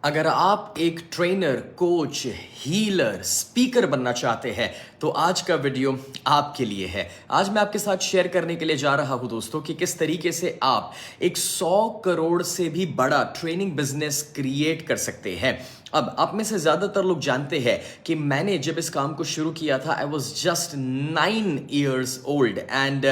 अगर आप एक ट्रेनर, कोच, हीलर, स्पीकर बनना चाहते हैं तो आज का वीडियो आपके लिए है। आज मैं आपके साथ शेयर करने के लिए जा रहा हूं दोस्तों कि किस तरीके से आप एक 100 करोड़ से भी बड़ा ट्रेनिंग बिजनेस क्रिएट कर सकते हैं। अब आप में से ज्यादातर लोग जानते हैं कि मैंने जब इस काम को शुरू किया था I was just 9 years old and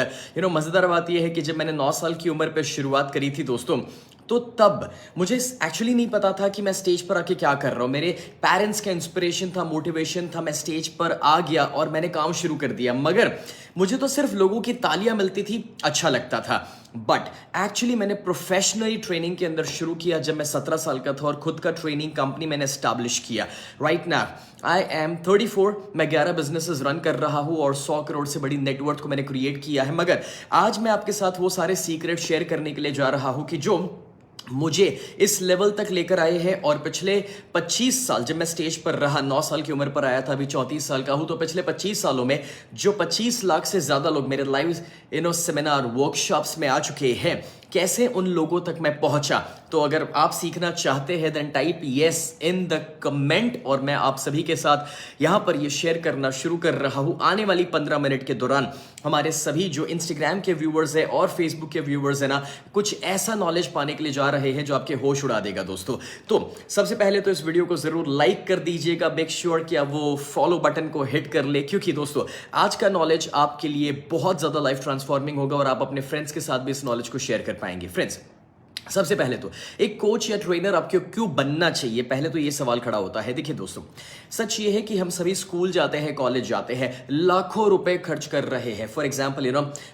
मजेदार बात यह है कि जब मैंने 9 साल की उम्र पर शुरुआत करी थी दोस्तों, तो तब मुझे एक्चुअली नहीं पता था कि मैं स्टेज पर आके क्या कर रहा हूं। मेरे पेरेंट्स का इंस्पिरेशन था, मोटिवेशन था, मैं स्टेज पर आ गया और मैंने काम शुरू कर दिया। मगर मुझे तो सिर्फ लोगों की तालियां मिलती थी, अच्छा लगता था। बट एक्चुअली मैंने प्रोफेशनली ट्रेनिंग के अंदर शुरू किया जब मैं 17 साल का था और खुद का ट्रेनिंग कंपनी मैंने एस्टैब्लिश किया। राइट नाउ आई एम 34, मैं 11 बिजनेसेस रन कर रहा हूं और 100 करोड़ से बड़ी नेटवर्थ को मैंने क्रिएट किया है। मगर आज मैं आपके साथ वो सारे सीक्रेट शेयर करने के लिए जा रहा हूं कि जो मुझे इस लेवल तक लेकर आए हैं। और पिछले 25 साल जब मैं स्टेज पर रहा, 9 साल की उम्र पर आया था, अभी 34 साल का हूं, तो पिछले 25 सालों में जो 25 लाख से ज्यादा लोग मेरे लाइव सेमिनार, वर्कशॉप्स में आ चुके हैं, कैसे उन लोगों तक मैं पहुंचा। तो अगर आप सीखना चाहते हैं then type yes in the comment और मैं आप सभी के साथ यहां पर ये शेयर करना शुरू कर रहा हूं। आने वाली 15 मिनट के दौरान हमारे सभी जो इंस्टाग्राम के व्यूअर्स हैं और फेसबुक के व्यूअर्स हैं ना, कुछ ऐसा नॉलेज पाने के लिए जा रहे हैं जो आपके होश उड़ा देगा दोस्तों। तो सबसे पहले तो इस वीडियो को जरूर लाइक कर दीजिएगा, मेक श्योर कि आप वो फॉलो बटन को हिट कर ले, क्योंकि दोस्तों आज का नॉलेज आपके लिए बहुत ज्यादा लाइफ ट्रांसफॉर्मिंग होगा और आप अपने फ्रेंड्स के साथ भी इस नॉलेज को शेयर कर पाएंगे। फ्रेंड्स, सबसे पहले तो एक कोच या ट्रेनर आपको क्यों बनना चाहिए, पहले तो ये सवाल खड़ा होता है। देखिए दोस्तों, सच ये है कि हम सभी स्कूल जाते हैं, कॉलेज जाते हैं, लाखों रुपए खर्च कर रहे हैं। फॉर एग्जांपल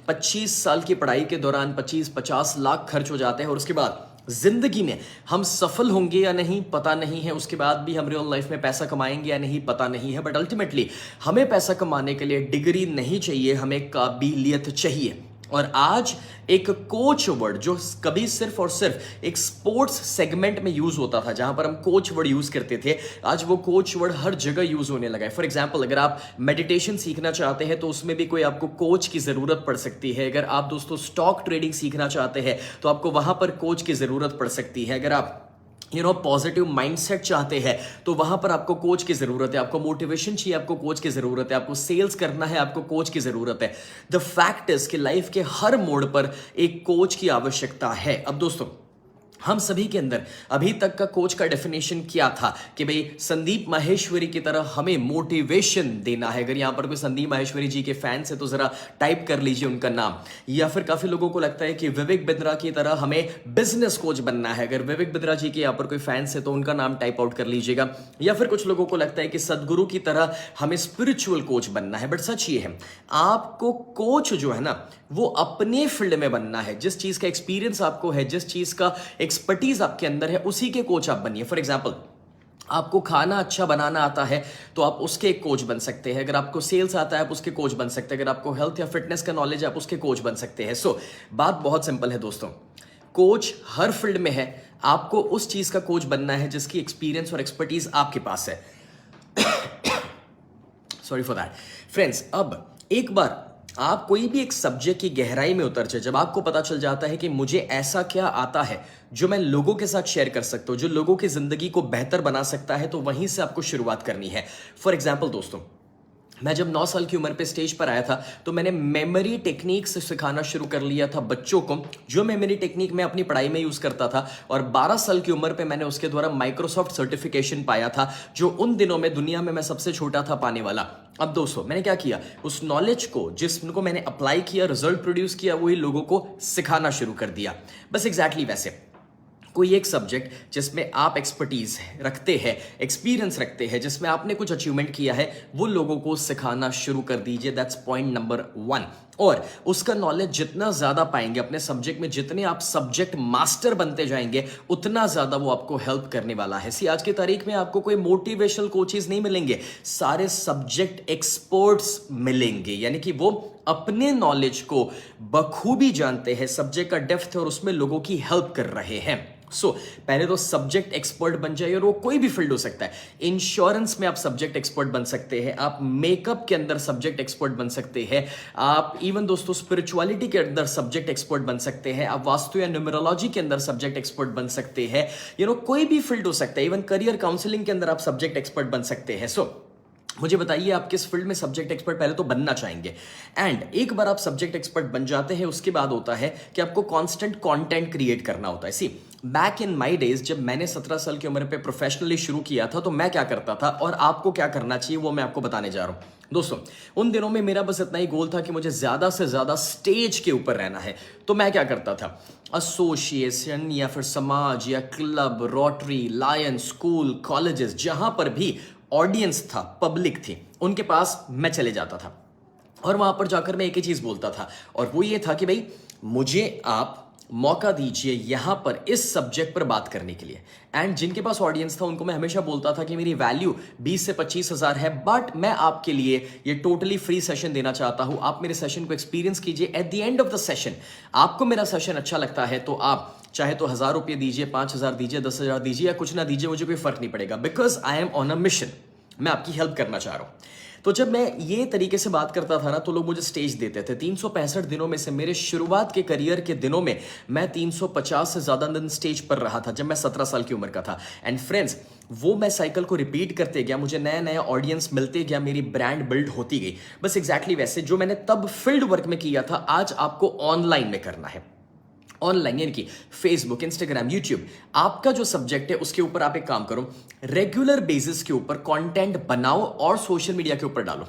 25 साल की पढ़ाई के दौरान 25-50 लाख खर्च हो जाते हैं और उसके बाद जिंदगी में हम सफल होंगे या नहीं पता नहीं है। उसके बाद भी हम रियल लाइफ में पैसा कमाएंगे या नहीं पता नहीं है। बट अल्टीमेटली हमें पैसा कमाने के लिए डिग्री नहीं चाहिए, हमें काबिलियत चाहिए। और आज एक कोच वर्ड जो कभी सिर्फ और सिर्फ एक स्पोर्ट्स सेगमेंट में यूज होता था, जहां पर हम कोच वर्ड यूज करते थे, आज वो कोच वर्ड हर जगह यूज होने लगा है। फॉर एग्जांपल, अगर आप मेडिटेशन सीखना चाहते हैं तो उसमें भी कोई आपको कोच की जरूरत पड़ सकती है। अगर आप दोस्तों स्टॉक ट्रेडिंग सीखना चाहते हैं तो आपको वहां पर कोच की जरूरत पड़ सकती है। अगर आप पॉजिटिव माइंडसेट चाहते हैं तो वहां पर आपको कोच की जरूरत है। आपको मोटिवेशन चाहिए, आपको कोच की जरूरत है। आपको सेल्स करना है, आपको कोच की जरूरत है। द फैक्ट इज कि लाइफ के हर मोड़ पर एक कोच की आवश्यकता है। अब दोस्तों, हम सभी के अंदर अभी तक का कोच का डेफिनेशन क्या था कि भाई संदीप माहेश्वरी की तरह हमें मोटिवेशन देना है। अगर यहां पर कोई संदीप माहेश्वरी जी के फैंस है तो जरा टाइप कर लीजिए उनका नाम। या फिर काफी लोगों को लगता है कि विवेक बिंद्रा की तरह हमें बिजनेस कोच बनना है। अगर विवेक बिंद्रा जी के यहां पर कोई फैंस है तो उनका नाम टाइप आउट कर लीजिएगा। या फिर कुछ लोगों को लगता है कि सदगुरु की तरह हमें स्पिरिचुअल कोच बनना है। बट सच ये है, आपको कोच जो है ना वो अपने फील्ड में बनना है। जिस चीज का एक्सपीरियंस आपको है, जिस चीज का एक्सपर्टीज आपके अंदर है, उसी के कोच आप बनिए। फॉर एग्जाम्पल, आपको खाना अच्छा बनाना आता है तो आप उसके कोच बन सकते हैं। अगर आपको सेल्स आता है आप उसके कोच बन सकते हैं। अगर आपको हेल्थ या फिटनेस का नॉलेज है आप उसके कोच बन सकते हैं। सो बात बहुत सिंपल है दोस्तों, कोच हर फील्ड में है। आपको उस चीज का कोच बनना है जिसकी एक्सपीरियंस और एक्सपर्टीज आपके पास है। Sorry for that friends. अब एक बार आप कोई भी एक सब्जेक्ट की गहराई में उतर जाए, जब आपको पता चल जाता है कि मुझे ऐसा क्या आता है जो मैं लोगों के साथ शेयर कर सकता हूं, जो लोगों की जिंदगी को बेहतर बना सकता है, तो वहीं से आपको शुरुआत करनी है। फॉर एग्जाम्पल दोस्तों, मैं जब 9 साल की उम्र पे स्टेज पर आया था तो मैंने मेमोरी टेक्निक से सिखाना शुरू कर लिया था बच्चों को, जो मेमोरी टेक्निक मैं अपनी पढ़ाई में यूज करता था। और 12 साल की उम्र पे मैंने उसके द्वारा माइक्रोसॉफ्ट सर्टिफिकेशन पाया था, जो उन दिनों में दुनिया में मैं सबसे छोटा था पाने वाला। अब दोस्तों, मैंने क्या किया, उस नॉलेज को जिसको मैंने अप्लाई किया, रिजल्ट प्रोड्यूस किया, वही लोगों को सिखाना शुरू कर दिया। बस एग्जैक्टली वैसे कोई एक सब्जेक्ट जिसमें आप एक्सपर्टीज रखते हैं, एक्सपीरियंस रखते हैं, जिसमें आपने कुछ अचीवमेंट किया है, वो लोगों को सिखाना शुरू कर दीजिए। That's point number 1। और उसका नॉलेज जितना ज्यादा पाएंगे अपने सब्जेक्ट में, जितने आप सब्जेक्ट मास्टर बनते जाएंगे, उतना ज्यादा वो आपको हेल्प करने वाला है। आज की तारीख में आपको कोई मोटिवेशनल कोचेस नहीं मिलेंगे, सारे सब्जेक्ट एक्सपर्ट्स मिलेंगे। यानी कि वो अपने नॉलेज को बखूबी जानते हैं, सब्जेक्ट का डेप्थ है और उसमें लोगों की हेल्प कर रहे हैं। पहले तो सब्जेक्ट एक्सपर्ट बन जाइए, और वो कोई भी फील्ड हो सकता है। इंश्योरेंस में आप सब्जेक्ट एक्सपर्ट बन सकते हैं, आप मेकअप के अंदर सब्जेक्ट एक्सपर्ट बन सकते हैं, आप इवन दोस्तों स्पिरिचुअलिटी के अंदर सब्जेक्ट एक्सपर्ट बन सकते हैं, आप वास्तु या न्यूमरोलॉजी के अंदर सब्जेक्ट एक्सपर्ट बन सकते हैं। कोई भी फील्ड हो सकता है। इवन करियर काउंसलिंग के अंदर आप सब्जेक्ट एक्सपर्ट बन सकते हैं। मुझे बताइए आप किस फील्ड में सब्जेक्ट एक्सपर्ट पहले तो बनना चाहेंगे। एंड एक बार आप सब्जेक्ट एक्सपर्ट बन जाते हैं, उसके बाद होता है कि आपको कांस्टेंट कंटेंट क्रिएट करना होता है। सी बैक इन माय डेज, जब मैंने 17 साल की उम्र पे प्रोफेशनली शुरू किया था, तो मैं क्या करता था और आपको क्या करना चाहिए वो मैं आपको बताने जा रहा हूं। दोस्तों, उन दिनों में मेरा बस इतना ही गोल था कि मुझे ज्यादा से ज्यादा स्टेज के ऊपर रहना है। तो मैं क्या करता था, एसोसिएशन या फिर समाज या club, rotary, lion, school, colleges, जहां पर भी ऑडियंस था, पब्लिक थी, उनके पास मैं चले जाता था और वहां पर जाकर मैं एक ही चीज बोलता था, और वो ये था कि भाई मुझे आप मौका दीजिए यहां पर इस सब्जेक्ट पर बात करने के लिए। एंड जिनके पास ऑडियंस था उनको मैं हमेशा बोलता था कि मेरी वैल्यू 20 से 25 हजार है, बट मैं आपके लिए ये टोटली फ्री सेशन देना चाहता हूं। आप मेरे सेशन को एक्सपीरियंस कीजिए। Eight the end of the session आपको मेरा सेशन अच्छा लगता है तो आप चाहे तो 1000 रुपये दीजिए, 5000 दीजिए, 10,000 दीजिए या कुछ ना दीजिए, मुझे कोई फर्क नहीं पड़ेगा, because I am on a mission. मैं आपकी हेल्प करना चाह रहा हूं। तो जब मैं ये तरीके से बात करता था ना, तो लोग मुझे स्टेज देते थे। 365 दिनों में से मेरे शुरुआत के करियर के दिनों में मैं 350 से ज्यादा दिन स्टेज पर रहा था, जब मैं 17 साल की उम्र का था। एंड फ्रेंड्स, वो मैं साइकिल को रिपीट करते गया, मुझे नया नया ऑडियंस मिलते गया, मेरी ब्रांड बिल्ड होती गई। बस एग्जैक्टली वैसे जो मैंने तब फील्ड वर्क में किया था, आज आपको ऑनलाइन में करना है। ऑनलाइन यानी कि फेसबुक, इंस्टाग्राम, यूट्यूब, आपका जो सब्जेक्ट है उसके ऊपर आप एक काम करो, रेगुलर बेसिस के ऊपर कंटेंट बनाओ और सोशल मीडिया के ऊपर डालो।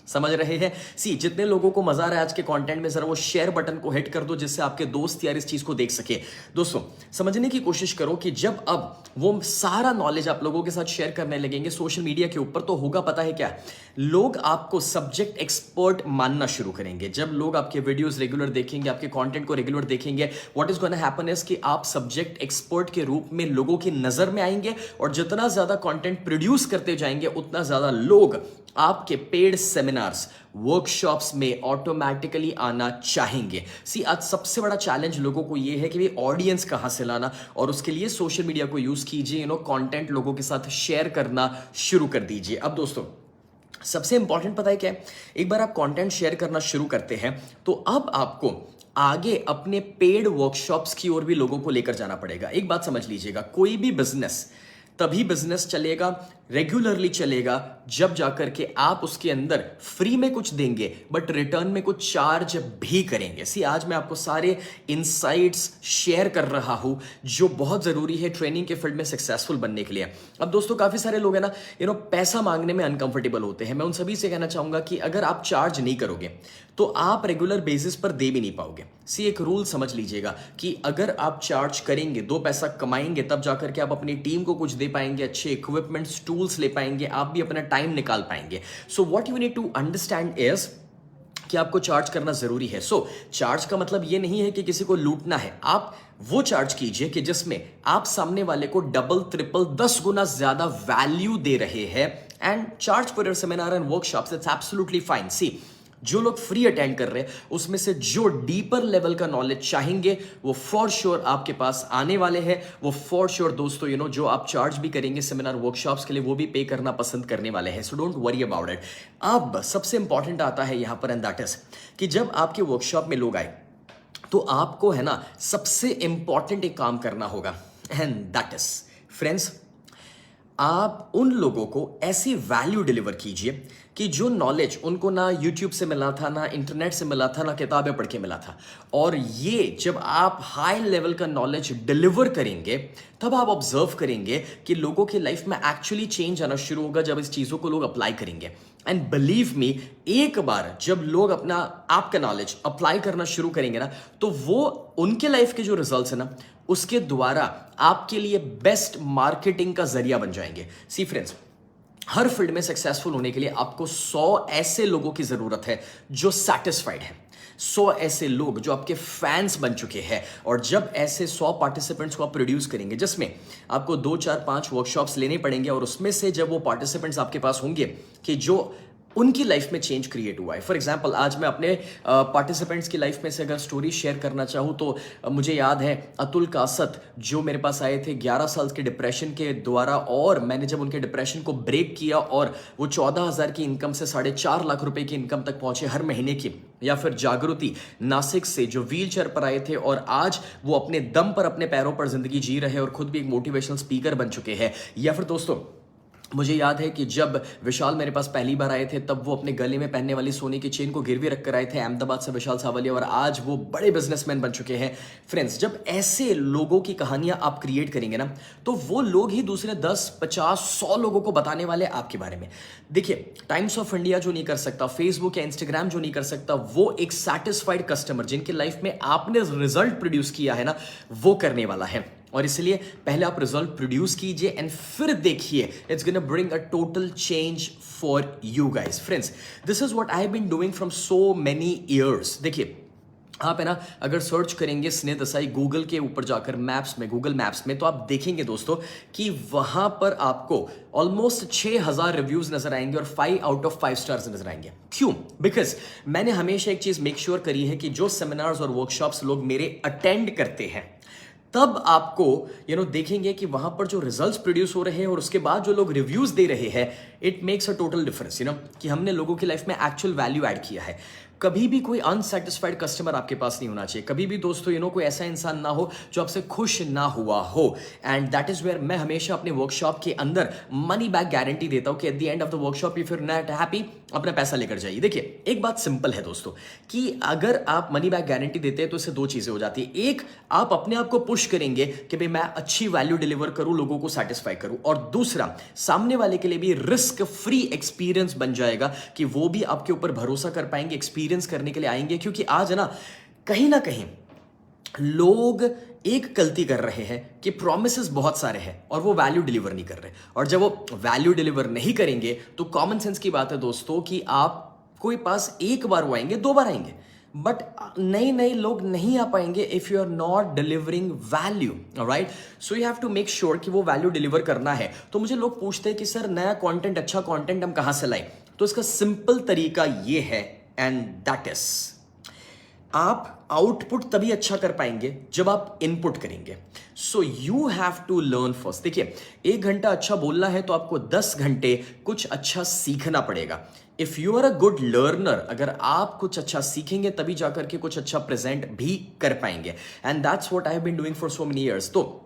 समझ रहे हैं? सी, जितने लोगों को मजा आ रहा है आज के कंटेंट में, जरा वो शेयर बटन को हिट कर दो जिससे आपके दोस्त यार इस चीज को देख सके। दोस्तों, समझने की कोशिश करो कि जब अब वो सारा नॉलेज आप लोगों के साथ शेयर करने लगेंगे सोशल मीडिया के ऊपर, तो होगा पता है क्या? लोग आपको सब्जेक्ट एक्सपर्ट मानना शुरू करेंगे। जब लोग आपके वीडियोस रेगुलर देखेंगे, आपके कंटेंट को रेगुलर देखेंगे, what is gonna happen is कि आप सब्जेक्ट एक्सपर्ट के रूप में लोगों की नजर में आएंगे, और जितना ज्यादा कंटेंट प्रोड्यूस करते जाएंगे उतना ज्यादा लोग आपके पेड सेमिनार्स, वर्कशॉप्स में ऑटोमेटिकली आना चाहेंगे। सी, आज सबसे बड़ा चैलेंज लोगों को यह है कि भाई ऑडियंस कहां से लाना, और उसके लिए सोशल मीडिया को यूज कीजिए। कंटेंट लोगों के साथ शेयर करना शुरू कर दीजिए। अब दोस्तों, सबसे इंपॉर्टेंट पता है क्या है? एक बार आप कंटेंट शेयर करना शुरू करते हैं तो अब आपको आगे अपने पेड वर्कशॉप्स की ओर भी लोगों को लेकर जाना पड़ेगा। एक बात समझ लीजिएगा, कोई भी बिजनेस तभी बिजनेस चलेगा, रेगुलरली चलेगा, जब जाकर के आप उसके अंदर फ्री में कुछ देंगे बट रिटर्न में कुछ चार्ज भी करेंगे। सी, आज मैं आपको सारे इनसाइट्स शेयर कर रहा हूं जो बहुत जरूरी है ट्रेनिंग के फील्ड में सक्सेसफुल बनने के लिए। अब दोस्तों, काफी सारे लोग हैं ना, पैसा मांगने में अनकंफर्टेबल होते हैं। मैं उन सभी से कहना चाहूंगा कि अगर आप चार्ज नहीं करोगे तो आप रेगुलर बेसिस पर दे भी नहीं पाओगे। सी, एक रूल समझ लीजिएगा कि अगर आप चार्ज करेंगे, 2 पैसा कमाएंगे, तब जाकर के आप अपनी टीम को कुछ दे पाएंगे, अच्छे इक्विपमेंट्स, टूल्स ले पाएंगे, आप भी अपना टाइम निकाल पाएंगे। So what you need to understand is कि आपको चार्ज करना जरूरी है। सो चार्ज का मतलब ये नहीं है कि किसी को लूटना है। आप वो चार्ज कीजिए कि जिसमें आप सामने वाले को डबल, ट्रिपल, 10 गुना ज्यादा वैल्यू दे रहे हैं। And charge for your seminar and workshops, it's absolutely fine. See, जो लोग फ्री अटेंड कर रहे हैं उसमें से जो डीपर लेवल का नॉलेज चाहेंगे वो फॉर श्योर आपके पास आने वाले हैं। वो फॉर श्योर दोस्तों, जो आप चार्ज भी करेंगे सेमिनार वर्कशॉप्स के लिए, वो भी पे करना पसंद करने वाले हैं। So don't worry about it. अब सबसे इंपॉर्टेंट आता है यहां पर, एंड दैट इज कि जब आपके वर्कशॉप में लोग आए तो आपको है ना सबसे इंपॉर्टेंट एक काम करना होगा, एंड दैट इज फ्रेंड्स, आप उन लोगों को ऐसी वैल्यू डिलीवर कीजिए कि जो नॉलेज उनको ना यूट्यूब से मिला था, ना इंटरनेट से मिला था, ना किताबें पढ़ के मिला था। और ये जब आप हाई लेवल का नॉलेज डिलीवर करेंगे तब आप ऑब्जर्व करेंगे कि लोगों की लाइफ में एक्चुअली चेंज आना शुरू होगा जब इस चीजों को लोग अप्लाई करेंगे। एंड बिलीव मी, एक बार जब लोग अपना आपका नॉलेज अप्लाई करना शुरू करेंगे ना, तो वो उनके लाइफ के जो रिजल्ट्स है ना, उसके द्वारा आपके लिए बेस्ट मार्केटिंग का जरिया बन जाएंगे। सी फ्रेंड्स, हर फील्ड में सक्सेसफुल होने के लिए आपको 100 ऐसे लोगों की जरूरत है जो सैटिस्फाइड है, 100 ऐसे लोग जो आपके फैंस बन चुके हैं। और जब ऐसे 100 पार्टिसिपेंट्स को आप प्रोड्यूस करेंगे, जिसमें आपको 2, 4, 5 वर्कशॉप्स लेने पड़ेंगे, और उसमें से जब वो पार्टिसिपेंट्स आपके पास होंगे कि जो उनकी लाइफ में चेंज क्रिएट हुआ है। फॉर एग्जाम्पल आज मैं अपने पार्टिसिपेंट्स की लाइफ में से अगर स्टोरी शेयर करना चाहूँ तो मुझे याद है अतुल कासत जो मेरे पास आए थे 11 साल के डिप्रेशन के द्वारा, और मैंने जब उनके डिप्रेशन को ब्रेक किया और वो 14,000 की इनकम से 4.5 लाख रुपए की इनकम तक पहुंचे हर महीने की। या फिर जागृति नासिक से जो व्हील चेयर पर आए थे और आज वो अपने दम पर अपने पैरों पर जिंदगी जी रहे हैं और खुद भी एक मोटिवेशनल स्पीकर बन चुके हैं। या फिर दोस्तों मुझे याद है कि जब विशाल मेरे पास पहली बार आए थे तब वो अपने गले में पहनने वाली सोने की चेन को गिरवी रख कर आए थे अहमदाबाद से, विशाल सावलिया, और आज वो बड़े बिजनेसमैन बन चुके हैं। फ्रेंड्स, जब ऐसे लोगों की कहानियां आप क्रिएट करेंगे ना तो वो लोग ही दूसरे 10, 50, 100 लोगों को बताने वाले आपके बारे में। देखिए, टाइम्स ऑफ इंडिया जो नहीं कर सकता, फेसबुक या इंस्टाग्राम जो नहीं कर सकता, वो एक सैटिस्फाइड कस्टमर जिनकी लाइफ में आपने रिजल्ट प्रोड्यूस किया है ना, वो करने वाला है। और इसलिए पहले आप रिजल्ट प्रोड्यूस कीजिए एंड फिर देखिए, it's gonna bring a total change for you guys. Friends, this is what I have been doing from so many years. देखिए, आप है ना अगर सर्च करेंगे स्नेह देसाई गूगल के ऊपर जाकर मैप्स में, गूगल मैप्स में, तो आप देखेंगे दोस्तों कि वहां पर आपको ऑलमोस्ट 6,000 रिव्यूज नजर आएंगे और 5 आउट ऑफ 5 स्टार्स नजर आएंगे। क्यों? बिकॉज मैंने हमेशा एक चीज मेक श्योर करी है कि जो सेमिनार्स और वर्कशॉप्स लोग मेरे अटेंड करते हैं तब आपको देखेंगे कि वहां पर जो रिजल्ट्स प्रोड्यूस हो रहे हैं और उसके बाद जो लोग रिव्यूज दे रहे हैं, it makes a total difference. कि हमने लोगों की लाइफ में एक्चुअल वैल्यू ऐड किया है। कभी भी कोई अनसेटिस्फाइड कस्टमर आपके पास नहीं होना चाहिए। कभी भी दोस्तों कोई ऐसा इंसान ना हो जो आपसे खुश ना हुआ हो। एंड दैट इज वेयर मैं हमेशा अपने वर्कशॉप के अंदर मनी बैक गारंटी देता हूं कि at the end of the workshop if you are not happy, अपना पैसा लेकर जाइए। देखिए, एक बात सिंपल है दोस्तों कि अगर आप मनी बैक गारंटी देते हैं तो इससे दो चीजें हो जाती है। एक, आप अपने आप को पुश करेंगे कि भाई मैं अच्छी वैल्यू डिलीवर करूं, लोगों को सेटिस्फाई करूं, और दूसरा, सामने वाले के लिए भी रिस्क फ्री एक्सपीरियंस बन जाएगा कि वो भी आपके ऊपर भरोसा कर पाएंगे, एक्सपीरियंस करने के लिए आएंगे। क्योंकि आज है ना कहीं लोग एक गलती कर रहे हैं कि प्रोमिसेस बहुत सारे हैं और वो वैल्यू डिलीवर नहीं कर रहे, और जब वो वैल्यू डिलीवर नहीं करेंगे तो कॉमन सेंस की बात है दोस्तों कि आप कोई पास एक बार वो आएंगे, 2 बार आएंगे, बट नए लोग नहीं आ पाएंगे if you are not delivering value. Right, so you have to make sure कि वो वैल्यू डिलीवर करना है। तो मुझे लोग पूछते हैं कि सर नया कंटेंट, अच्छा कंटेंट हम कहां से लाएं? तो इसका सिंपल तरीका ये है, एंड दैट इज, आप आउटपुट तभी अच्छा कर पाएंगे जब आप इनपुट करेंगे। So you have to learn first. देखिए, 1 घंटा अच्छा बोलना है तो आपको 10 घंटे कुछ अच्छा सीखना पड़ेगा। If you are a good learner, अगर आप कुछ अच्छा सीखेंगे तभी जाकर के कुछ अच्छा प्रेजेंट भी कर पाएंगे। And that's what I have been doing for so many years. तो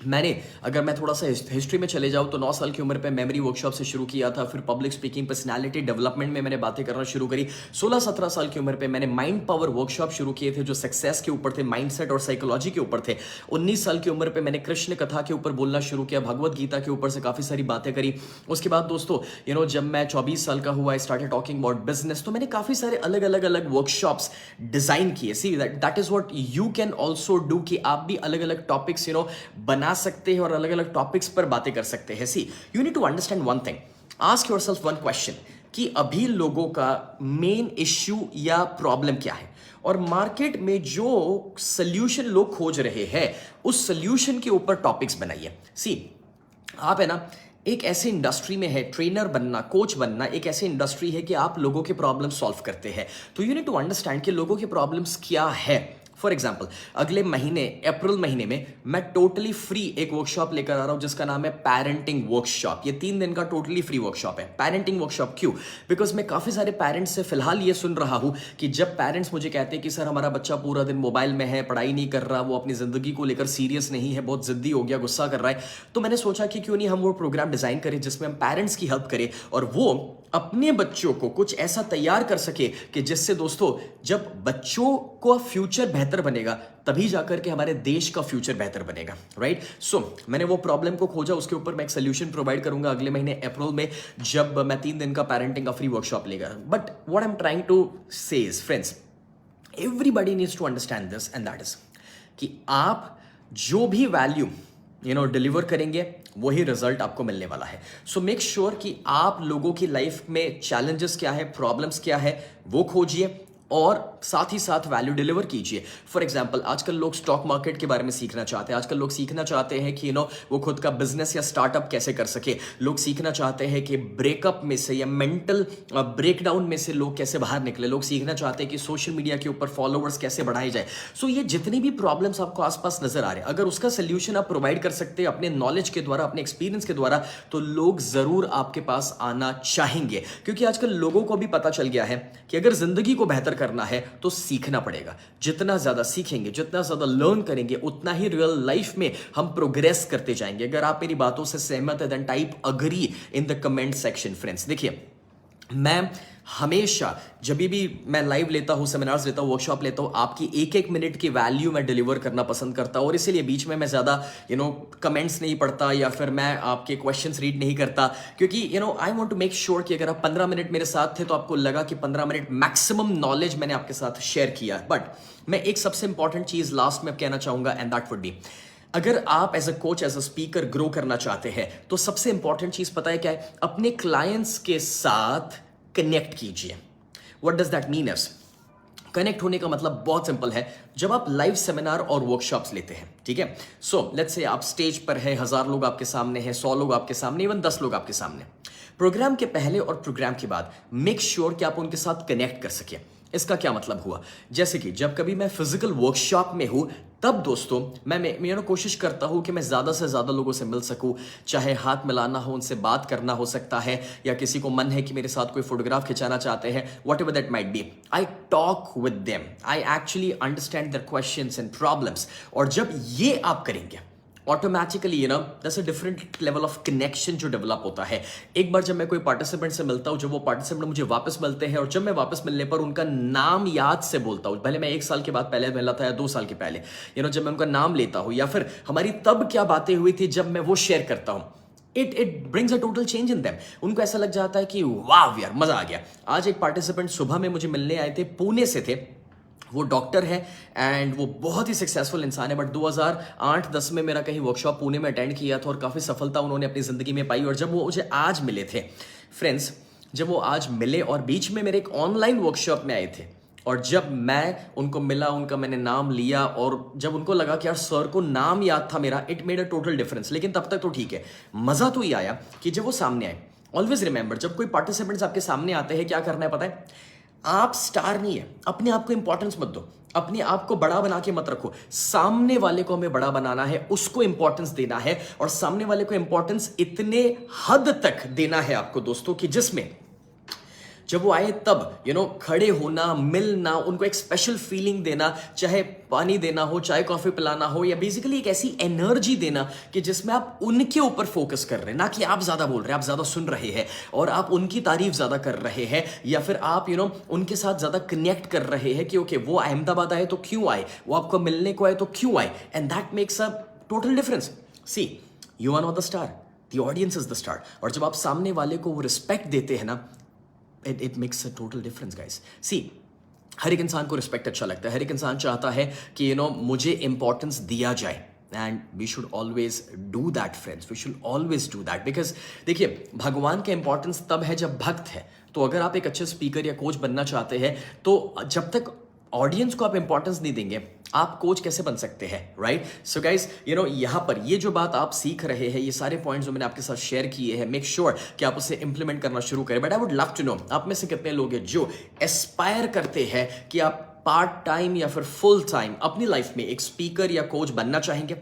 मैंने, अगर मैं थोड़ा सा हिस्ट्री में चले जाऊं तो 9 साल की उम्र पे मेमोरी वर्कशॉप से शुरू किया था। फिर पब्लिक स्पीकिंग, पर्सनालिटी डेवलपमेंट में मैंने बातें करना शुरू करी। 16-17 साल की उम्र पे मैंने माइंड पावर वर्कशॉप शुरू किए थे जो सक्सेस के ऊपर थे, माइंडसेट और साइकोलॉजी के ऊपर थे। 19 साल की उम्र पे मैंने कृष्ण कथा के ऊपर बोलना शुरू किया, भगवत गीता के ऊपर से काफी सारी बातें करी। उसके बाद दोस्तों जब मैं 24 साल का हुआ, I started talking about business, तो मैंने काफी सारे अलग अलग वर्कशॉप्स डिजाइन किए। See that is what you can also do, कि आप भी अलग अलग टॉपिक्स बना सकते हैं और अलग अलग टॉपिक्स पर बातें कर सकते हैं। See, you need to understand one thing, ask yourself one question कि अभी लोगों का मेन इश्यू या प्रॉब्लम क्या है, और मार्केट में जो सॉल्यूशन लोग खोज रहे हैं उस सॉल्यूशन के ऊपर टॉपिक्स बनाइए। सी, आप है ना एक ऐसी इंडस्ट्री में है, ट्रेनर बनना, कोच बनना एक ऐसी इंडस्ट्री है कि आप लोगों के प्रॉब्लम सॉल्व करते हैं। तो यू नीड टू अंडरस्टैंड कि लोगों के प्रॉब्लम्स क्या है। फॉर एग्जाम्पल, अगले महीने अप्रैल महीने में मैं टोटली फ्री एक वर्कशॉप लेकर आ रहा हूं जिसका नाम है पेरेंटिंग वर्कशॉप। ये 3 दिन का टोटली फ्री वर्कशॉप है। पेरेंटिंग वर्कशॉप क्यों? बिकॉज मैं काफी सारे पेरेंट्स से फिलहाल ये सुन रहा हूं कि जब पेरेंट्स मुझे कहते हैं कि सर हमारा बच्चा पूरा दिन मोबाइल में है, पढ़ाई नहीं कर रहा, वो अपनी जिंदगी को लेकर सीरियस नहीं है, बहुत जिद्दी हो गया, गुस्सा कर रहा है, तो मैंने सोचा कि क्यों नहीं हम वो प्रोग्राम डिजाइन करें जिसमें हम पेरेंट्स की हेल्प करें और वो अपने बच्चों को कुछ ऐसा तैयार कर सके कि जिससे दोस्तों जब बच्चों को फ्यूचर बेहतर बनेगा तभी जाकर के हमारे देश का फ्यूचर बेहतर बनेगा। राइट, सो मैंने वो प्रॉब्लम को खोजा, उसके ऊपर मैं एक सोल्यूशन प्रोवाइड करूंगा अगले महीने अप्रैल में जब मैं 3 दिन का पेरेंटिंग का फ्री वर्कशॉप लेगा। But what I am trying to say is, friends, everybody needs to understand this, and that is कि आप जो भी वैल्यू डिलीवर करेंगे वही रिजल्ट आपको मिलने वाला है। सो मेक श्योर कि आप लोगों की लाइफ में चैलेंजेस क्या है, प्रॉब्लम्स क्या है, वो खोजिए, और साथ ही साथ वैल्यू डिलीवर कीजिए। फॉर एग्जांपल आजकल लोग स्टॉक मार्केट के बारे में सीखना चाहते हैं, आजकल लोग सीखना चाहते हैं कि वो खुद का बिजनेस या स्टार्टअप कैसे कर सके, लोग सीखना चाहते हैं कि ब्रेकअप में से या मेंटल ब्रेकडाउन में से लोग कैसे बाहर निकले, लोग सीखना चाहते हैं कि सोशल मीडिया के ऊपर फॉलोअर्स कैसे बढ़ाए जाए। सो ये जितनी भी प्रॉब्लम्स आपको आसपास नजर आ रहे हैं, अगर उसका सोल्यूशन आप प्रोवाइड कर सकते हैं अपने नॉलेज के द्वारा, अपने एक्सपीरियंस के द्वारा, तो लोग जरूर आपके पास आना चाहेंगे। क्योंकि आजकल लोगों को भी पता चल गया है कि अगर जिंदगी को बेहतर करना है तो सीखना पड़ेगा। जितना ज्यादा सीखेंगे, जितना ज्यादा लर्न करेंगे, उतना ही रियल लाइफ में हम प्रोग्रेस करते जाएंगे। अगर आप मेरी बातों से सहमत है then type agree in the comment section friends. देखिए, मैं हमेशा जब भी मैं लाइव लेता हूं, सेमिनार्स लेता हूं, वर्कशॉप लेता हूं, आपकी एक एक मिनट की वैल्यू मैं डिलीवर करना पसंद करता हूं। और इसीलिए बीच में मैं ज्यादा कमेंट्स नहीं पढ़ता या फिर मैं आपके क्वेश्चंस रीड नहीं करता, क्योंकि I want to make sure कि अगर आप 15 मिनट मेरे साथ थे तो आपको लगा कि 15 मिनट मैक्सिमम नॉलेज मैंने आपके साथ शेयर किया। बट मैं एक सबसे इंपॉर्टेंट चीज लास्ट में कहना चाहूंगा, एंड दैट वुड बी, अगर आप as a coach, as a speaker grow करना चाहते हैं तो सबसे इंपॉर्टेंट चीज पता है क्या है? अपने क्लाइंट्स के साथ कनेक्ट कीजिए। What does that mean is, connect होने का मतलब बहुत सिंपल है। जब आप लाइव सेमिनार और वर्कशॉप्स लेते हैं, ठीक है, सो लेट्स से आप स्टेज पर है, 1000 लोग आपके सामने हैं, 100 लोग आपके सामने, इवन 10 लोग आपके सामने, प्रोग्राम के पहले और प्रोग्राम के बाद मेक श्योर कि आप उनके साथ कनेक्ट कर सके। इसका क्या मतलब हुआ? जैसे कि जब कभी मैं फिजिकल वर्कशॉप में हूं, तब दोस्तों मैं कोशिश करता हूं कि मैं ज्यादा से ज्यादा लोगों से मिल सकूं, चाहे हाथ मिलाना हो, उनसे बात करना हो सकता है, या किसी को मन है कि मेरे साथ कोई फोटोग्राफ खिंचाना चाहते हैं, whatever that might be, I talk with them, I actually understand their questions and problems. और जब ये आप करेंगे automatically that's a different level of connection जो डेवलप होता है। एक बार जब मैं कोई पार्टिसिपेंट से मिलता हूं, जब वो पार्टिसिपेंट मुझे वापस मिलते हैं और जब मैं वापस मिलने पर उनका नाम याद से बोलता हूं, भले मैं 1 साल के बाद पहले मिला था या 2 साल के पहले, जब मैं उनका नाम लेता हूं या फिर हमारी तब क्या बातें हुई थी, जब मैं वो शेयर करता हूं, it brings a total change in them. उनको ऐसा लग जाता है कि वाह यार मजा आ गया। आज एक पार्टिसिपेंट सुबह में मुझे मिलने आए थे, पुणे से थे, वो डॉक्टर है एंड वो बहुत ही सक्सेसफुल इंसान है, बट 2008-10 में मेरा कहीं वर्कशॉप पुणे में अटेंड किया था और काफ़ी सफलता उन्होंने अपनी ज़िंदगी में पाई। और जब वो मुझे आज मिले थे फ्रेंड्स, जब वो आज मिले और बीच में मेरे एक ऑनलाइन वर्कशॉप में आए थे, और जब मैं उनको मिला, उनका मैंने नाम लिया, और जब उनको लगा कि यार सर को नाम याद था मेरा, it made a total difference. लेकिन तब तक तो ठीक है, मज़ा तो ये आया कि जब वो सामने आए। ऑलवेज रिमेंबर, जब कोई पार्टिसिपेंट्स आपके सामने आते हैं, क्या करना है पता है? आप स्टार नहीं है, अपने आप को इंपॉर्टेंस मत दो, अपने आप को बड़ा बना के मत रखो। सामने वाले को हमें बड़ा बनाना है, उसको इंपॉर्टेंस देना है, और सामने वाले को इंपॉर्टेंस इतने हद तक देना है आपको दोस्तों कि जिसमें जब वो आए तब खड़े होना, मिलना, उनको एक स्पेशल फीलिंग देना, चाहे पानी देना हो, चाहे कॉफी पिलाना हो, या बेसिकली एक ऐसी एनर्जी देना कि जिसमें आप उनके ऊपर फोकस कर रहे हैं, ना कि आप ज्यादा बोल रहे हैं, आप ज्यादा सुन रहे हैं और आप उनकी तारीफ ज्यादा कर रहे हैं, या फिर आप उनके साथ ज्यादा कनेक्ट कर रहे हैं कि ओके वो अहमदाबाद आए तो क्यों आए, वो आपको मिलने को आए तो क्यों आए, and that makes a total difference. See, you are not the star, the audience is the star. और जब आप सामने वाले को वो रिस्पेक्ट देते हैं ना, it makes a total difference guys. See, हर एक इंसान को रिस्पेक्ट अच्छा लगता है, हर एक इंसान चाहता है कि मुझे इंपॉर्टेंस दिया जाए, and we should always do that friends, we should always do that. Because देखिए, भगवान का इंपॉर्टेंस तब है जब भक्त है। तो अगर आप एक अच्छे स्पीकर या कोच बनना चाहते हैं, तो जब तक ऑडियंस को आप इंपॉर्टेंस नहीं देंगे, आप कोच कैसे बन सकते हैं, राइट? सो गाइस, यहां पर ये जो बात आप सीख रहे हैं, ये सारे पॉइंट्स जो मैंने आपके साथ शेयर किए हैं, मेक श्योर कि आप उसे इंप्लीमेंट करना शुरू करें। But I would love to know, आप में से कितने लोग हैं जो एस्पायर करते हैं कि आप पार्ट टाइम या फिर फुल टाइम अपनी लाइफ में एक स्पीकर या कोच बनना चाहेंगे?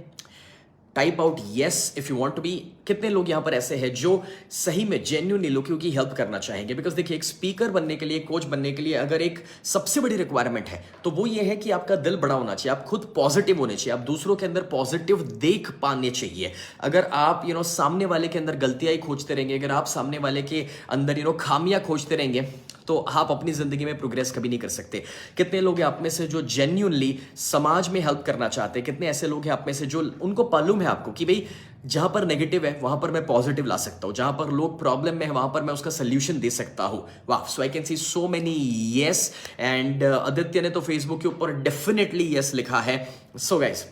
Type out yes if you want to be. कितने लोग यहां पर ऐसे हैं जो सही में जेन्युइनली लोगों की हेल्प करना चाहेंगे? बिकॉज देखिए, एक स्पीकर बनने के लिए, कोच बनने के लिए अगर एक सबसे बड़ी रिक्वायरमेंट है तो वो ये है कि आपका दिल बड़ा होना चाहिए, आप खुद पॉजिटिव होने चाहिए, आप दूसरों के अंदर पॉजिटिव देख पाने चाहिए। अगर आप सामने वाले के अंदर गलतियां ही खोजते रहेंगे, अगर आप सामने वाले के अंदर खामियां खोजते रहेंगे, तो आप अपनी जिंदगी में प्रोग्रेस कभी नहीं कर सकते। कितने लोग हैं आप में से जो जेन्युइनली समाज में हेल्प करना चाहते हैं? कितने ऐसे लोग हैं आप में से जो उनको मालूम है आपको कि भाई जहां पर नेगेटिव है वहां पर मैं पॉजिटिव ला सकता हूं, जहां पर लोग प्रॉब्लम में है वहां पर मैं उसका सोल्यूशन दे सकता हूं? वाह, so I can see so many yes. And Aditya ने तो फेसबुक के ऊपर डेफिनेटली यस लिखा है। सो गाइस,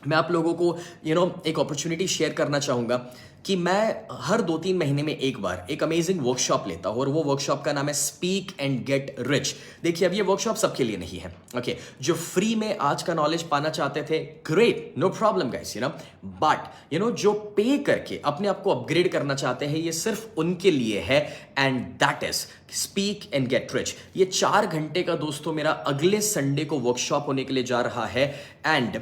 मैं आप लोगों को एक अपॉर्चुनिटी शेयर करना चाहूँगा कि मैं हर 2-3 महीने में एक बार एक अमेजिंग वर्कशॉप लेता हूँ और वो वर्कशॉप का नाम है स्पीक एंड गेट रिच। देखिए, अब ये वर्कशॉप सबके लिए नहीं है, ओके। जो फ्री में आज का नॉलेज पाना चाहते थे, great, no problem guys, but जो पे करके अपने आप को अपग्रेड करना चाहते हैं, ये सिर्फ उनके लिए है, and that is speak and get rich. ये 4 घंटे का दोस्तों मेरा अगले संडे को वर्कशॉप होने के लिए जा रहा है, एंड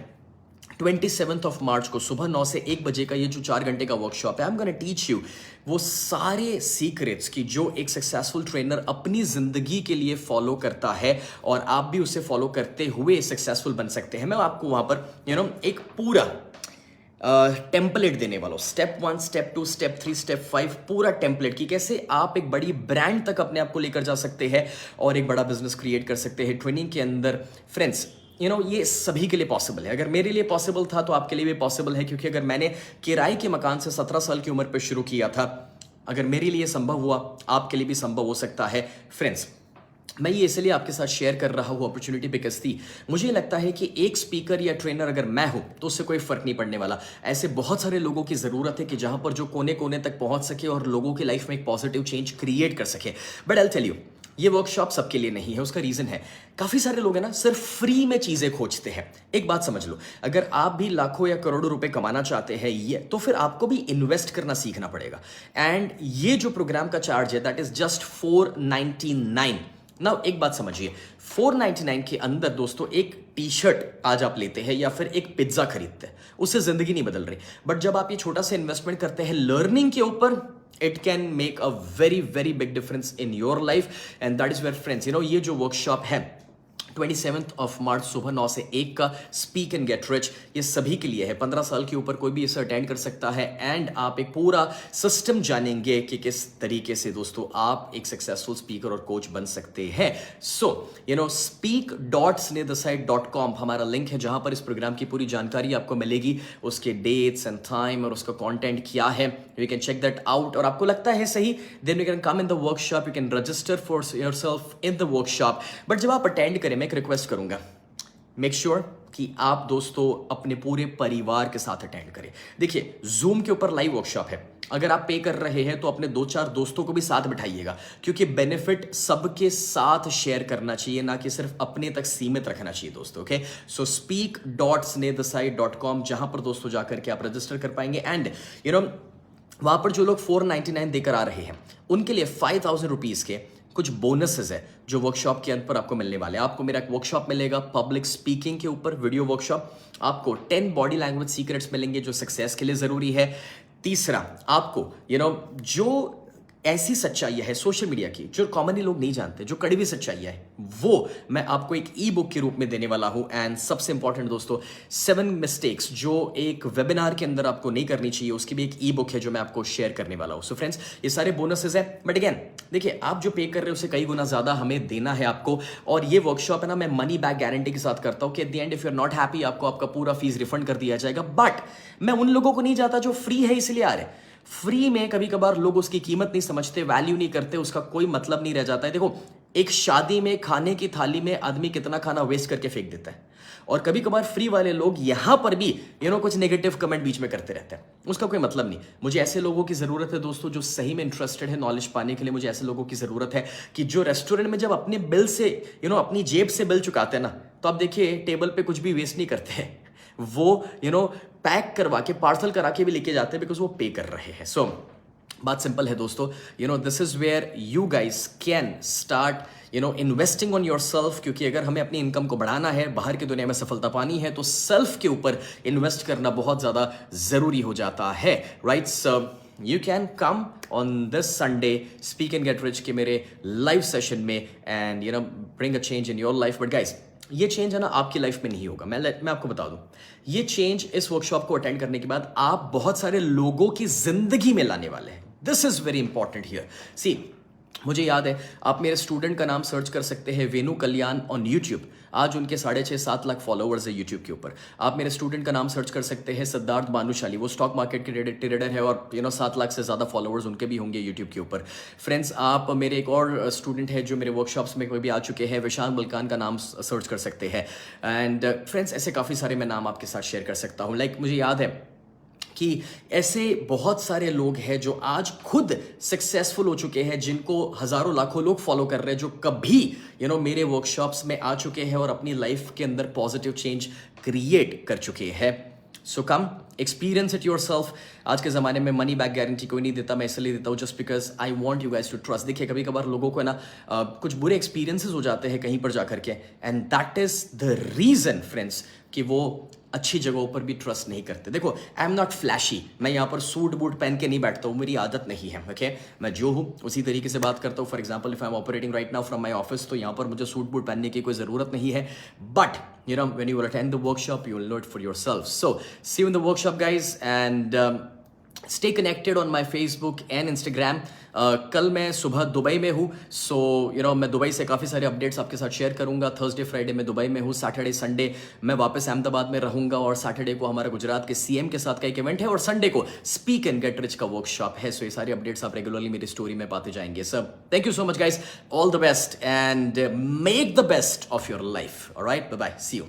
27th ऑफ मार्च को सुबह 9 से 1 बजे का ये जो 4 घंटे का वर्कशॉप है, I am gonna teach you वो सारे सीक्रेट्स की जो एक सक्सेसफुल ट्रेनर अपनी जिंदगी के लिए फॉलो करता है, और आप भी उसे फॉलो करते हुए सक्सेसफुल बन सकते हैं। मैं आपको वहां पर एक पूरा टेम्पलेट देने वाला हूं, स्टेप 1, स्टेप 2, स्टेप 3, स्टेप 5, पूरा टेम्पलेट की कैसे आप एक बड़ी ब्रांड तक अपने आप को लेकर जा सकते हैं और एक बड़ा बिजनेस क्रिएट कर सकते हैं ट्रेनिंग के अंदर। फ्रेंड्स, ये सभी के लिए पॉसिबल है। अगर मेरे लिए पॉसिबल था तो आपके लिए भी पॉसिबल है, क्योंकि अगर मैंने किराए के मकान से 17 साल की उम्र पर शुरू किया था, अगर मेरे लिए संभव हुआ, आपके लिए भी संभव हो सकता है। फ्रेंड्स, मैं ये इसलिए आपके साथ शेयर कर रहा हूँ अपॉर्चुनिटी बिकॉज थी, मुझे लगता है कि एक स्पीकर या ट्रेनर अगर मैं हूं तो उससे कोई फर्क नहीं पड़ने वाला। ऐसे बहुत सारे लोगों की जरूरत है कि जहां पर जो कोने कोने तक पहुंच सके और लोगों की लाइफ में एक पॉजिटिव चेंज क्रिएट कर सके। बट आई टेल यू, ये वर्कशॉप सबके लिए नहीं है। उसका रीजन है, काफी सारे लोग हैं ना सिर्फ फ्री में चीजें खोजते हैं। एक बात समझ लो, अगर आप भी लाखों या करोड़ों रुपए कमाना चाहते हैं ये, तो फिर आपको भी इन्वेस्ट करना सीखना पड़ेगा। एंड ये जो प्रोग्राम का चार्ज है दैट इज जस्ट 499। नाउ एक बात समझिए, 499 के अंदर दोस्तों एक टी शर्ट आज आप लेते हैं या फिर एक पिज्जा खरीदते हैं, उससे जिंदगी नहीं बदल रही। बट जब आप ये छोटा सा इन्वेस्टमेंट करते हैं लर्निंग के ऊपर, it can make a very very big difference in your life, and that is where friends, ये जो वर्कशॉप है 27th ऑफ मार्च सुबह 9 से 1 का स्पीक एंड गेट रिच, ये सभी के लिए है। 15 साल के ऊपर कोई भी इसे अटेंड कर सकता है, एंड आप एक पूरा सिस्टम जानेंगे कि किस तरीके से दोस्तों आप एक सक्सेसफुल स्पीकर और कोच बन सकते हैं। सो speak.snehdasaid.com हमारा लिंक है, जहां पर इस प्रोग्राम की पूरी जानकारी आपको मिलेगी, उसके डेट्स एंड टाइम और उसका कंटेंट क्या है, you can check that out. और आपको लगता है सही, then you can come in the workshop, you can register for yourself in the workshop. But जब आप अटेंड करें, मैं एक रिक्वेस्ट करूंगा, मेक श्योर कि आप दोस्तों अपने पूरे परिवार के साथ अटेंड करें। देखिए, जूम के ऊपर लाइव वर्कशॉप है, अगर आप पे कर रहे हैं तो अपने 2-4 दोस्तों को भी साथ बिठाइएगा, क्योंकि बेनिफिट सबके साथ शेयर करना चाहिए, ना कि सिर्फ अपने तक सीमित रखना चाहिए दोस्तों। ओके, सो speak.snehdasaid.com, जहां पर दोस्तों जाकर के आप रजिस्टर कर पाएंगे। एंड वहां पर जो लोग 499 देकर आ रहे हैं उनके लिए 5000 रुपीज के कुछ बोनसेस है जो वर्कशॉप के अंत पर आपको मिलने वाले हैं। आपको मेरा एक वर्कशॉप मिलेगा पब्लिक स्पीकिंग के ऊपर, वीडियो वर्कशॉप। आपको 10 बॉडी लैंग्वेज सीक्रेट्स मिलेंगे जो सक्सेस के लिए जरूरी है। तीसरा, आपको जो ऐसी सच्चाई है सोशल मीडिया की जो कॉमनली लोग नहीं जानते, जो कड़वी सच्चाई है, वो मैं आपको एक ई बुक के रूप में देने वाला हूं। एंड सबसे इंपॉर्टेंट दोस्तों, 7 मिस्टेक्स जो एक वेबिनार के अंदर आपको नहीं करनी चाहिए, उसकी भी एक ई बुक है जो मैं आपको शेयर करने वाला हूं। सो फ्रेंड्स, ये सारे बोनसेस है, बट अगेन देखिए, आप जो पे कर रहे हो उससे कई गुना ज्यादा हमें देना है आपको। और ये वर्कशॉप है ना, मैं मनी बैक गारंटी के साथ करता हूं कि at the end if you are not happy, आपको आपका पूरा फीस रिफंड कर दिया जाएगा। बट मैं उन लोगों को नहीं जाता जो फ्री है इसलिए आ रहे। फ्री में कभी कभार लोग उसकी कीमत नहीं समझते, वैल्यू नहीं करते, उसका कोई मतलब नहीं रह जाता है। देखो, एक शादी में खाने की थाली में आदमी कितना खाना वेस्ट करके फेंक देता है, और कभी कभार फ्री वाले लोग यहां पर भी कुछ नेगेटिव कमेंट बीच में करते रहते हैं, उसका कोई मतलब नहीं। मुझे ऐसे लोगों की जरूरत है दोस्तों जो सही में इंटरेस्टेड है नॉलेज पाने के लिए। मुझे ऐसे लोगों की जरूरत है कि जो रेस्टोरेंट में जब अपने बिल से अपनी जेब से बिल चुकाते हैं ना, तो आप देखिए टेबल पे कुछ भी वेस्ट नहीं करते हैं, वो पैक करवा के पार्सल करा के भी लेके जाते हैं, बिकॉज वो पे कर रहे हैं। सो बात सिंपल है दोस्तों, this is where you guys can start investing on yourself, क्योंकि अगर हमें अपनी इनकम को बढ़ाना है, बाहर की दुनिया में सफलता पानी है, तो सेल्फ के ऊपर इन्वेस्ट करना बहुत ज्यादा जरूरी हो जाता है, right? So you can come on this Sunday speak and get rich के मेरे लाइव सेशन में, and bring a change in your life. But guys, ये चेंज है ना आपकी लाइफ में नहीं होगा। मैं आपको बता दूं, ये चेंज इस वर्कशॉप को अटेंड करने के बाद आप बहुत सारे लोगों की जिंदगी में लाने वाले हैं। This is very important here. See, मुझे याद है, आप मेरे स्टूडेंट का नाम सर्च कर सकते हैं, वेनु कल्याण ऑन यूट्यूब। आज उनके 6.5-7 लाख फॉलोअर्स है यूट्यूब के ऊपर। आप मेरे स्टूडेंट का नाम सर्च कर सकते हैं, सिद्धार्थ भानुशाली, वो स्टॉक मार्केट के ट्रेडर है और 7 लाख से ज़्यादा फॉलोअर्स उनके भी होंगे यूट्यूब के ऊपर। फ्रेंड्स, आप मेरे एक और स्टूडेंट है जो मेरे वर्कशॉप्स में कोई भी आ चुके हैं, विशाल मुल्कान का नाम सर्च कर सकते हैं। एंड फ्रेंड्स, ऐसे काफ़ी सारे मैं नाम आपके साथ शेयर कर सकता हूँ। लाइक मुझे याद है कि ऐसे बहुत सारे लोग हैं जो आज खुद सक्सेसफुल हो चुके हैं, जिनको हजारों लाखों लोग फॉलो कर रहे हैं, जो कभी मेरे वर्कशॉप्स में आ चुके हैं और अपनी लाइफ के अंदर पॉजिटिव चेंज क्रिएट कर चुके हैं। सो कम एक्सपीरियंस इट योरसेल्फ। आज के ज़माने में मनी बैक गारंटी कोई नहीं देता, मैं इसलिए देता हूँ just because I want you guys to trust. देखिए, कभी कभार लोगों को है ना कुछ बुरे एक्सपीरियंसेस हो जाते हैं कहीं पर जाकर के, and that is the reason friends कि वो अच्छी जगहों पर भी ट्रस्ट नहीं करते। देखो, आई एम नॉट फ्लैशी, मैं यहाँ पर सूट बूट पहन के नहीं बैठता हूँ, मेरी आदत नहीं है। ओके, मैं जो हूँ उसी तरीके से बात करता हूँ। For example, if I am operating right now from my office, तो यहाँ पर मुझे सूट बूट पहनने की कोई ज़रूरत नहीं है। But when you will attend the workshop, you will know it for yourself. So see you in the workshop, guys, and stay connected on my Facebook and Instagram. कल मैं सुबह दुबई में हूँ, सो मैं दुबई से काफ़ी सारे अपडेट्स आपके साथ शेयर करूँगा। थर्सडे फ्राइडे में दुबई में हूँ, सैटरडे संडे मैं वापस अहमदाबाद में रहूँगा, और सैटरडे को हमारा गुजरात के सीएम के साथ का एक इवेंट है, और संडे को स्पीक एंड गेट रिच का वर्कशॉप है। सो ये सारे अपडेट्स आप रेगुलरली मेरी स्टोरी में पाते जाएंगे। Sir, thank you so much guys, all the best and make the best of your life. Alright, bye bye, see you.